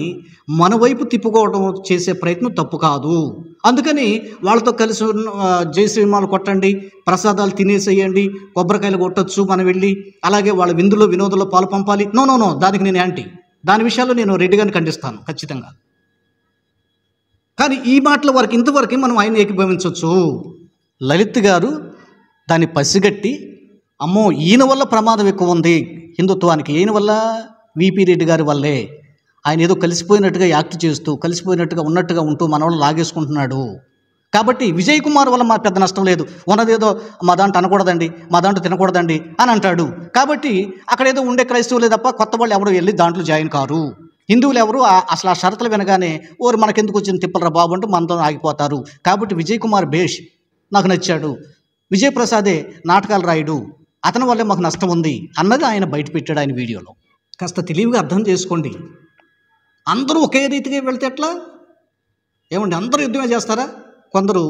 మన వైపు తిప్పుకోవడం చేసే ప్రయత్నం తప్పు కాదు. అందుకని వాళ్ళతో కలిసి జై శ్రీరామాలు కొట్టండి, ప్రసాదాలు తినేసేయండి, కొబ్బరికాయలు కొట్టచ్చు మనం వెళ్ళి, అలాగే వాళ్ళ విందులో వినోదంలో పాలు పంపాలి. నో నో నో, దానికి నేను యాంటీ. దాని విషయాల్లో నేను రెడ్డి గారిని ఖండిస్తాను ఖచ్చితంగా. కానీ ఈ మాటల వరకు ఇంతవరకు మనం ఆయన ఏకీభవించవచ్చు. లలిత్ గారు దాన్ని పసిగట్టి, అమ్మో ఈయన వల్ల ప్రమాదం ఎక్కువ ఉంది హిందుత్వానికి, ఈయన వల్ల వీపీ రెడ్డి గారి వల్లే, ఆయన ఏదో కలిసిపోయినట్టుగా యాక్ట్ చేస్తూ కలిసిపోయినట్టుగా ఉన్నట్టుగా ఉంటూ మన వాళ్ళు లాగేసుకుంటున్నాడు. కాబట్టి విజయ్ కుమార్ వల్ల మాకు పెద్ద నష్టం లేదు, ఉన్నదేదో మా దాంట్లో అనకూడదండి, మా దాంట్లో తినకూడదండి అని అంటాడు. కాబట్టి అక్కడేదో ఉండే క్రైస్తవులే తప్ప కొత్త వాళ్ళు ఎవరు వెళ్ళి దాంట్లో జాయిన్ కారు. హిందువులు ఎవరు అసలు ఆ షరతులు వినగానే ఓరు మనకెందుకు వచ్చిన తిప్పలరా బాబు అంటూ మనతో ఆగిపోతారు. కాబట్టి విజయ్ కుమార్ బేష్ నాకు నచ్చాడు, విజయప్రసాదే నాటకాలు రాయుడు, అతని వల్లే మాకు నష్టం ఉంది అన్నది ఆయన బయట పెట్టాడు ఆయన వీడియోలో. కాస్త తెలివిగా అర్థం చేసుకోండి. అందరూ ఒకే రీతిగా వెళ్తే ఎట్లా? ఏమండి, అందరూ యుద్ధమే చేస్తారా? కొందరు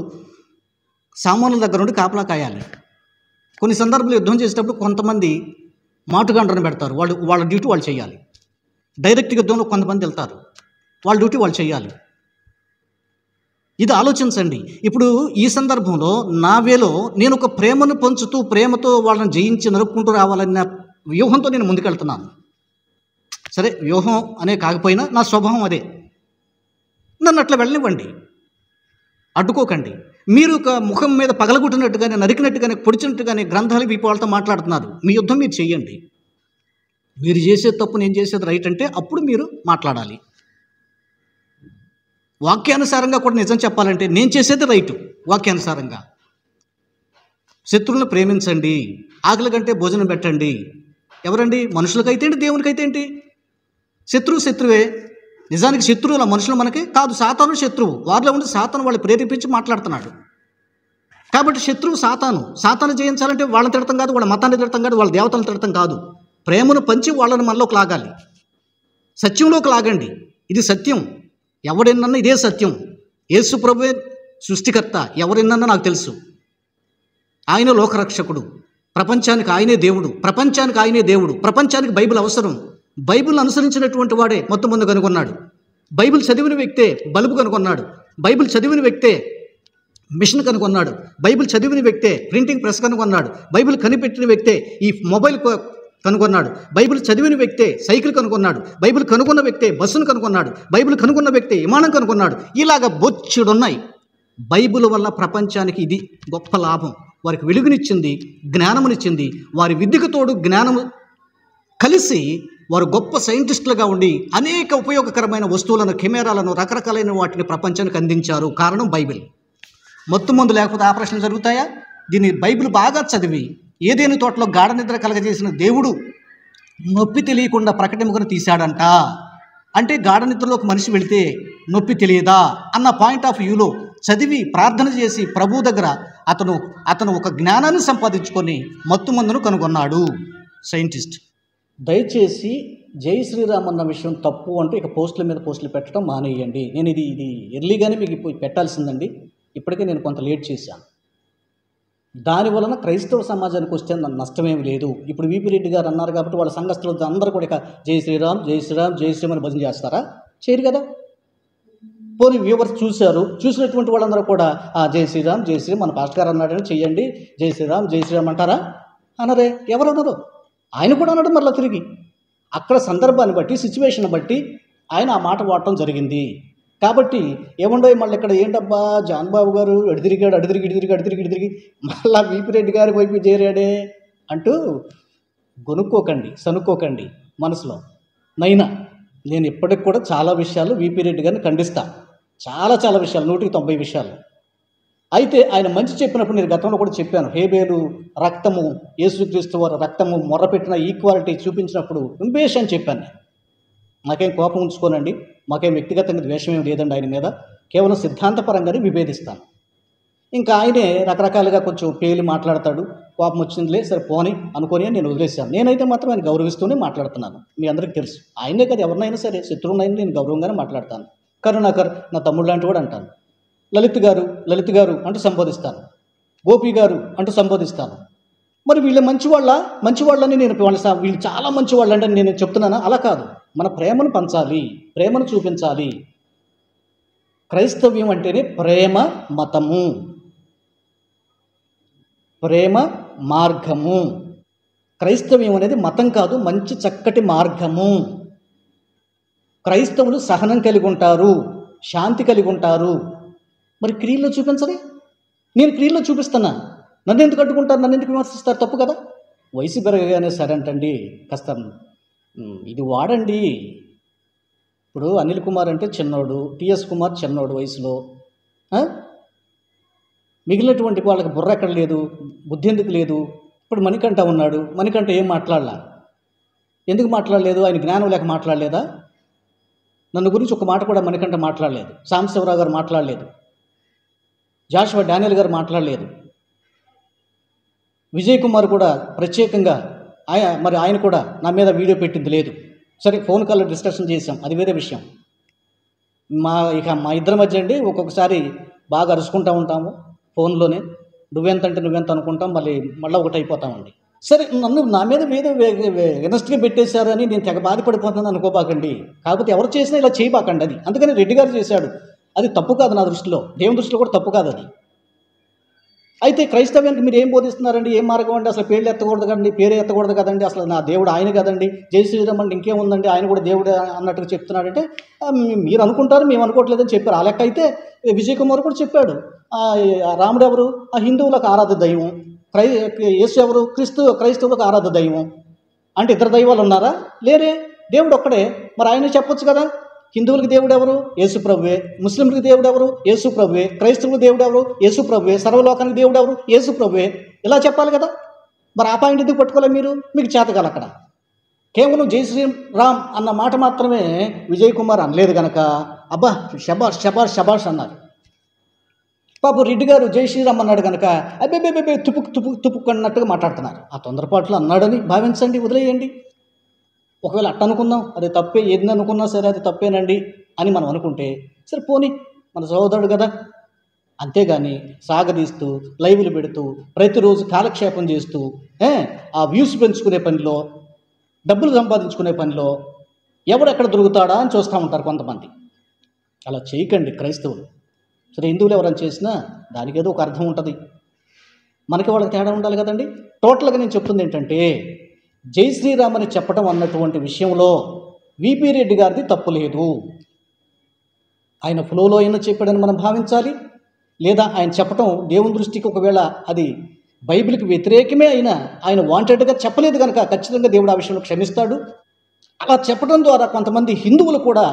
సామాన్యుల దగ్గర నుండి కాపలా కాయాలి. కొన్ని సందర్భాలు యుద్ధం చేసేటప్పుడు కొంతమంది మాటుగండ్రను పెడతారు, వాళ్ళ డ్యూటీ వాళ్ళు చేయాలి. డైరెక్ట్ యుద్ధంలో కొంతమంది వెళ్తారు, వాళ్ళ డ్యూటీ వాళ్ళు చేయాలి. ఇది ఆలోచించండి. ఇప్పుడు ఈ సందర్భంలో నా వేలో నేను ఒక ప్రేమను పంచుతూ ప్రేమతో వాళ్ళని జయించి నరుక్కుంటూ రావాలన్న వ్యూహంతో నేను ముందుకెళ్తున్నాను. సరే, వ్యూహం అనే కాకపోయినా నా స్వభావం అదే. నన్ను అట్లా వెళ్ళనివ్వండి, అడ్డుకోకండి. మీరు ఒక ముఖం మీద పగలగొట్టినట్టుగానే, నరికినట్టుగానే, పొడిచినట్టుగానే గ్రంథాలు వీపు వాళ్ళతో మాట్లాడుతున్నారు. మీ యుద్ధం మీరు చెయ్యండి. మీరు చేసేది తప్పు, నేను చేసేది రైట్ అంటే అప్పుడు మీరు మాట్లాడాలి. వాక్యానుసారంగా కూడా నిజం చెప్పాలంటే నేను చేసేది రైటు వాక్యానుసారంగా. శత్రువులను ప్రేమించండి, ఆకలి కంటే భోజనం పెట్టండి. ఎవరండి? మనుషులకైతే ఏంటి, దేవునికైతే ఏంటి? శత్రువే. నిజానికి శత్రువుల మనుషులు మనకి కాదు, సాతాను శత్రువు. వారిలో ఉండి సాతాను వాళ్ళు ప్రేరేపించి మాట్లాడుతున్నాడు. కాబట్టి శత్రువు సాతాను జయించాలంటే వాళ్ళని తిడతాం కాదు, వాళ్ళ మతాన్ని తిడతాం కాదు, వాళ్ళ దేవతలను తిడతాం కాదు. ప్రేమను పంచి వాళ్ళని మనలోకి లాగాలి, సత్యంలోకి లాగండి. ఇది సత్యం, ఎవడెన్నన్నా ఇదే సత్యం. యేసు ప్రభువే సృష్టికర్త, ఎవరెన్నన్నా నాకు తెలుసు. ఆయన లోకరక్షకుడు, ప్రపంచానికి ఆయనే దేవుడు, ప్రపంచానికి బైబిల్ అవసరం. బైబిల్ అనుసరించినటువంటి వాడే మొత్తం ముందు కనుగొన్నాడు. బైబిల్ చదివిన వ్యక్తే బల్బు కనుగొన్నాడు. బైబిల్ చదివిన వ్యక్తే మిషన్ కనుగొన్నాడు. బైబిల్ చదివిన వ్యక్తే ప్రింటింగ్ ప్రెస్ కనుగొన్నాడు. బైబిల్ కనిపెట్టిన వ్యక్తే ఈ మొబైల్ కనుగొన్నాడు. బైబిల్ చదివిన వ్యక్తే సైకిల్ కనుగొన్నాడు. బైబిల్ కనుగొన్న వ్యక్తే బస్సును కనుగొన్నాడు. బైబిల్ కనుగొన్న వ్యక్తే విమానం కనుగొన్నాడు. ఇలాగ బొచ్చుడున్నాయి. బైబిల్ వల్ల ప్రపంచానికి ఇది గొప్ప లాభం. వారికి వెలుగునిచ్చింది, జ్ఞానమునిచ్చింది. వారి విద్యకు తోడు జ్ఞానము కలిసి వారు గొప్ప సైంటిస్టులుగా ఉండి అనేక ఉపయోగకరమైన వస్తువులను, కెమెరాలను, రకరకాలైన వాటిని ప్రపంచానికి అందించారు. కారణం బైబిల్. మత్తుమందు లేకపోతే ఆపరేషన్ జరుగుతాయా? దీన్ని బైబిల్ బాగా చదివి ఏదేని తోటలో గాఢ నిద్ర కలగజేసిన దేవుడు నొప్పి తెలియకుండా ప్రకటనమును తీశాడంట. అంటే గాఢ నిద్రలోకి మనిషి వెళితే నొప్పి తెలియదా అన్న పాయింట్ ఆఫ్ వ్యూలో చదివి ప్రార్థన చేసి ప్రభు దగ్గర అతను ఒక జ్ఞానాన్ని సంపాదించుకొని మత్తుమందును కనుగొన్నాడు సైంటిస్ట్. దయచేసి జై శ్రీరామ్ అన్న విషయం తప్పు అంటే ఇక పోస్టుల మీద పోస్టులు పెట్టడం మానేయండి. నేను ఇది ఎర్లీగానే మీకు పెట్టాల్సిందండి. ఇప్పటికే నేను కొంత లేట్ చేశాను. దానివలన క్రైస్తవ సమాజానికి వస్తే నష్టమేమి లేదు. ఇప్పుడు వీపీ రెడ్డి గారు అన్నారు కాబట్టి వాళ్ళ సంఘస్థులు అందరూ కూడా ఇక జై శ్రీరామ్ జై శ్రీరామ్ జై శ్రీరామ్ అని భజన చేస్తారా? చేయరు కదా. పోనీ వ్యూవర్స్ చూసినటువంటి వాళ్ళందరూ కూడా జై శ్రీరామ్ జై శ్రీరామ్ మన పాస్టర్ గారు అన్నాడని చెయ్యండి, జై శ్రీరామ్ అంటారా? అనరే. ఎవరు అన్నారు? ఆయన కూడా అన్నాడు మరలా తిరిగి. అక్కడ సందర్భాన్ని బట్టి, సిచ్యువేషన్ బట్టి ఆయన ఆ మాట వాడటం జరిగింది. కాబట్టి ఏముండో మళ్ళీ ఇక్కడ ఏంటబ్బా జాన్ బాబు గారు అడిదిరిగి మళ్ళా వీపీ రెడ్డి గారి వైపు చేరాడే అంటూ సనుక్కోకండి మనసులో. నేను ఇప్పటికి కూడా చాలా విషయాలు వీపీ రెడ్డి గారిని ఖండిస్తా. చాలా విషయాలు, 190 విషయాలు. అయితే ఆయన మంచి చెప్పినప్పుడు నేను గతంలో కూడా చెప్పాను. హేబేలు రక్తము, యేసుక్రీస్తు వారి రక్తము మొర్రపెట్టిన ఈక్వాలిటీ చూపించినప్పుడు ఇంబేష్ అని చెప్పాను. నేను నాకేం కోపం ఉంచుకోనండి, మాకేం వ్యక్తిగతంగా ద్వేషం ఏం లేదండి ఆయన మీద. కేవలం సిద్ధాంతపరంగానే విభేదిస్తాను. ఇంకా ఆయనే రకరకాలుగా కొంచెం పేలి మాట్లాడతాడు. కోపం వచ్చిందిలే సరే పోని అనుకొని నేను వదిలేశాను. నేనైతే మాత్రం ఆయన గౌరవిస్తూనే మాట్లాడుతున్నాను. మీ అందరికీ తెలుసు. ఆయనే కదా, ఎవరినైనా సరే శత్రువునైనా నేను గౌరవంగానే మాట్లాడతాను. కరుణాకర్ నా తమ్ముడు లాంటి వాడు అంటాను. లలిత్ గారు అంటూ సంబోధిస్తాను. గోపి గారు అంటూ సంబోధిస్తాను. మరి వీళ్ళు మంచివాళ్ళని నేను వీళ్ళు చాలా మంచివాళ్ళంటే నేను చెప్తున్నాను. అలా కాదు, మన ప్రేమను పంచాలి, ప్రేమను చూపించాలి. క్రైస్తవ్యం అంటేనే ప్రేమ మతము, ప్రేమ మార్గము. క్రైస్తవ్యం అనేది మతం కాదు, మంచి చక్కటి మార్గము. క్రైస్తవులు సహనం కలిగి ఉంటారు, శాంతి కలిగి ఉంటారు. మరి క్రియల్లో చూపించలే? నేను క్రియల్లో చూపిస్తున్నా, నన్ను ఎందుకు అడ్డుకుంటారు, నన్ను ఎందుకు విమర్శిస్తారు? తప్పు కదా. వయసు పెరగగానే సరే అంటండి, కాస్త ఇది వాడండి. ఇప్పుడు అనిల్ కుమార్ అంటే చిన్నోడు, టిఎస్ కుమార్ చిన్నోడు వయసులో. మిగిలినటువంటి వాళ్ళకి బుర్ర ఎక్కడ లేదు, బుద్ధి ఎందుకు లేదు? ఇప్పుడు మణికంఠ ఉన్నాడు, మణికంఠ ఏం మాట్లాడలా. ఎందుకు మాట్లాడలేదు? ఆయన జ్ఞానం లేక మాట్లాడలేదా? నన్ను గురించి ఒక మాట కూడా మణికంఠ మాట్లాడలేదు, సాంబశివరావు గారు మాట్లాడలేదు, జాషువా డానియల్ గారు మాట్లాడలేదు, విజయ్ కుమార్ కూడా ప్రత్యేకంగా ఆయన కూడా నా మీద వీడియో పెట్టింది లేదు. సరే, ఫోన్ కాల్లో డిస్కషన్ చేసాం, అది వేరే విషయం. మా ఇద్దరి మధ్య అండి ఒక్కొక్కసారి బాగా అరుచుకుంటూ ఉంటాము ఫోన్లోనే. నువ్వెంతంటే నువ్వెంత అనుకుంటాం, మళ్ళీ ఒకటి అయిపోతామండి. సరే, నన్ను నా మీద వినస్ట్గా పెట్టేశారు అని నేను తెగ బాధపడిపోతున్నాను అనుకోబాకండి. కాకపోతే ఎవరు చేసినా ఇలా చేయబాకండి. అది అందుకని రెడ్డి గారు చేశాడు, అది తప్పు కాదు నా దృష్టిలో, దేవుని దృష్టిలో కూడా తప్పు కాదు అది. అయితే క్రైస్తవ్యానికి మీరు ఏం బోధిస్తున్నారండి? ఏం మార్గం అండి? అసలు పేర్లు ఎత్తకూడదు కదండి, పేరు ఎత్తకూడదు కదండి, అసలు నా దేవుడు ఆయన కదండి, జై శ్రీరామ్ అంటే ఇంకేముందండి, ఆయన కూడా దేవుడు అన్నట్టుగా చెప్తున్నాడంటే మీరు అనుకుంటారు, మేము అనుకోవట్లేదని చెప్పారు. ఆ లెక్క అయితే విజయ్ కుమార్ కూడా చెప్పాడు, రాముడు ఎవరు? ఆ హిందువులకు ఆరాధ్య దైవం. యేసు ఎవరు? క్రైస్తవులకు ఆరాధ్య దైవం. అంటే ఇద్దరు దైవాలు ఉన్నారా? లేరే, దేవుడు ఒక్కడే. మరి ఆయన చెప్పొచ్చు కదా, హిందువులకి దేవుడు ఎవరు? యేసు ప్రభువే. ముస్లింలకి దేవుడు ఎవరు? యేసు ప్రభువే. క్రైస్తవులకు దేవుడు ఎవరు? యేసు ప్రభువే. సర్వలోకానికి దేవుడు ఎవరు? యేసు ప్రభువే. ఇలా చెప్పాలి కదా. మరి ఆ పాయింట్ ఎందుకు పట్టుకోలే మీరు? మీకు చేతకాలి అక్కడ. కేవలం జై శ్రీరామ్ అన్న మాట మాత్రమే విజయ్ కుమార్ అనలేదు కనుక అబ్బా శబాష్ శబాష్ శబాష్ అన్నారు. పాపం రెడ్డి గారు జై శ్రీరామ్ అన్నాడు కనుక అబ్బే తుపుక్ అన్నట్టుగా మాట్లాడుతున్నారు. ఆ తొందరపాటులో అన్నాడని భావించండి, వదిలేయండి. ఒకవేళ అట్ట అనుకుందాం, అది తప్పే, ఏది అనుకున్నా సరే అది తప్పేనండి అని మనం అనుకుంటే సరే పోనీ, మన సోదరుడు కదా. అంతేగాని సాగదీస్తూ లైవ్లు పెడుతూ ప్రతిరోజు కాలక్షేపం చేస్తూ ఆ వ్యూస్ పెంచుకునే పనిలో, డబ్బులు సంపాదించుకునే పనిలో ఎవడెక్కడ దొరుకుతాడా అని చూస్తూ ఉంటారు కొంతమంది. అలా చేయకండి క్రైస్తవులు. సరే, హిందువులు ఎవరైనా చేసినా దానికి ఏదో ఒక అర్థం ఉంటుంది, మనకి వాళ్ళకి తేడా ఉండాలి కదండి. టోటల్గా నేను చెప్తుంది ఏంటంటే, జై శ్రీరామ్ అని చెప్పడం అన్నటువంటి విషయంలో విపి రెడ్డి గారిది తప్పు లేదు. ఆయన ఫ్లోలో అయినా చెప్పాడని మనం భావించాలి, లేదా ఆయన చెప్పడం దేవుని దృష్టికి ఒకవేళ అది బైబిల్కి వ్యతిరేకమే అయినా ఆయన వాంటెడ్గా చెప్పలేదు కనుక ఖచ్చితంగా దేవుడు ఆ విషయంలో క్షమిస్తాడు. అలా చెప్పడం ద్వారా కొంతమంది హిందువులు కూడా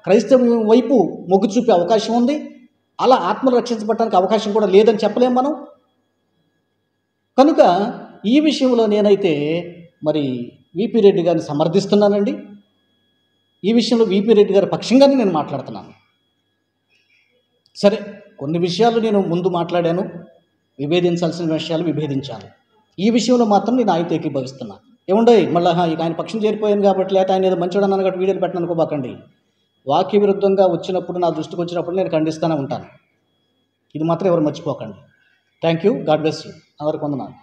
క్రైస్తవం వైపు మొగ్గు చూపే అవకాశం ఉంది. అలా ఆత్మలు రక్షించబడటానికి అవకాశం కూడా లేదని చెప్పలేం మనం. కనుక ఈ విషయంలో నేనైతే మరి విపి రెడ్డి గారిని సమర్థిస్తున్నానండి. ఈ విషయంలో విపి రెడ్డి గారి పక్షంగానే నేను మాట్లాడుతున్నాను. సరే, కొన్ని విషయాలు నేను ముందు మాట్లాడాను, విభేదించాల్సిన విషయాలు విభేదించాను. ఈ విషయంలో మాత్రం నేను ఆయనతో ఏకీభవిస్తున్నాను. ఏముండయి మళ్ళీ ఇక ఆయన పక్షం చేరిపోయాను కాబట్టి, లేకపోతే ఆయన ఏదో మంచోడు అన్నాను కాబట్టి వీడియోలు పెట్టను అనుకోబాకండి. వాక్య విరుద్ధంగా వచ్చినప్పుడు, నా దృష్టికి వచ్చినప్పుడు నేను ఖండిస్తూనే ఉంటాను. ఇది మాత్రం ఎవరు మర్చిపోకండి. Thank you. God bless you. అందరికి వందనాలు.